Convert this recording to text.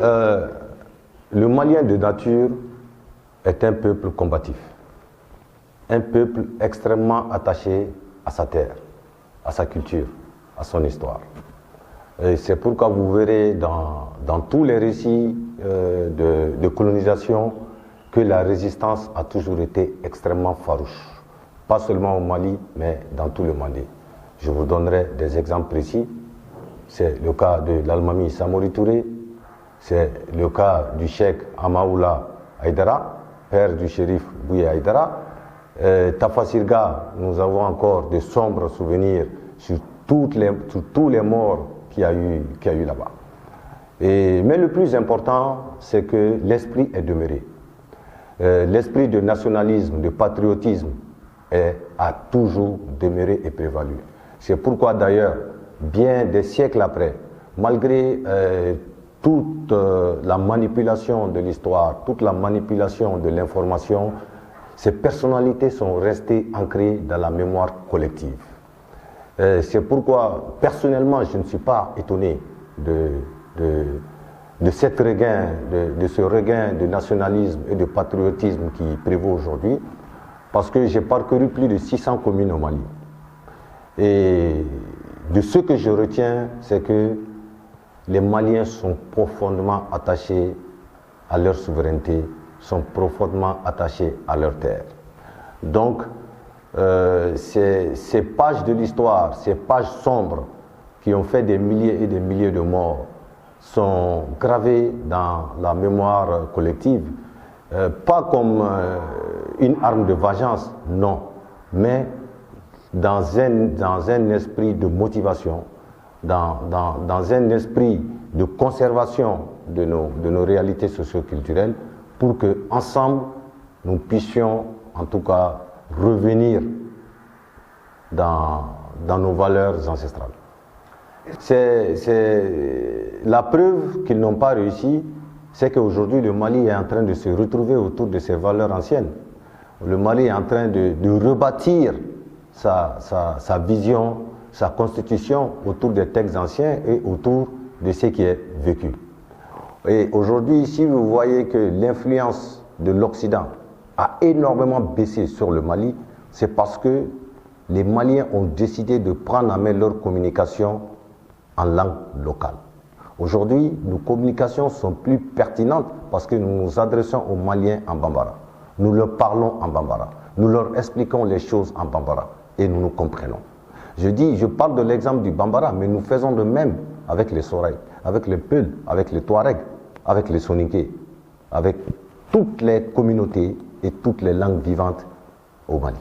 Euh, le Malien de nature est un peuple combatif, un peuple extrêmement attaché à sa terre, à sa culture, à son histoire. Et c'est pourquoi vous verrez dans tous les récits de colonisation que la résistance a toujours été extrêmement farouche. Pas seulement au Mali, mais dans tout le Mali. Je vous donnerai des exemples précis. C'est le cas de l'Almami Samori Touré, c'est le cas du cheikh Amaoula Haïdara, père du shérif Bouye Haïdara. Tafa Sirga, nous avons encore de sombres souvenirs sur tous les morts qu'il y a eu là-bas. Mais le plus important, c'est que l'esprit est demeuré. L'esprit de nationalisme, de patriotisme a toujours demeuré et prévalu. C'est pourquoi d'ailleurs, bien des siècles après, malgré toute la manipulation de l'histoire, toute la manipulation de l'information, ces personnalités sont restées ancrées dans la mémoire collective. C'est pourquoi, personnellement, je ne suis pas étonné de ce regain de nationalisme et de patriotisme qui prévaut aujourd'hui, parce que j'ai parcouru plus de 600 communes au Mali. Et de ce que je retiens, c'est que les Maliens sont profondément attachés à leur souveraineté, sont profondément attachés à leur terre. Donc, ces pages de l'histoire, ces pages sombres qui ont fait des milliers et des milliers de morts, sont gravées dans la mémoire collective, pas comme une arme de vengeance, non, mais dans un esprit de motivation, dans un esprit de conservation de nos réalités socio-culturelles, pour que ensemble nous puissions en tout cas revenir dans nos valeurs ancestrales. C'est la preuve qu'ils n'ont pas réussi, c'est qu'aujourd'hui le Mali est en train de se retrouver autour de ses valeurs anciennes. Le Mali est en train de rebâtir sa vision, sa constitution autour des textes anciens et autour de ce qui est vécu. Et aujourd'hui, si vous voyez que l'influence de l'Occident a énormément baissé sur le Mali, c'est parce que les Maliens ont décidé de prendre en main leur communication en langue locale. Aujourd'hui, nos communications sont plus pertinentes parce que nous nous adressons aux Maliens en Bambara. Nous leur parlons en Bambara. Nous leur expliquons les choses en Bambara et nous nous comprenons. Je parle de l'exemple du Bambara, mais nous faisons de même avec les Soraï, avec les Peuls, avec les Touaregs, avec les Soninké, avec toutes les communautés et toutes les langues vivantes au Mali.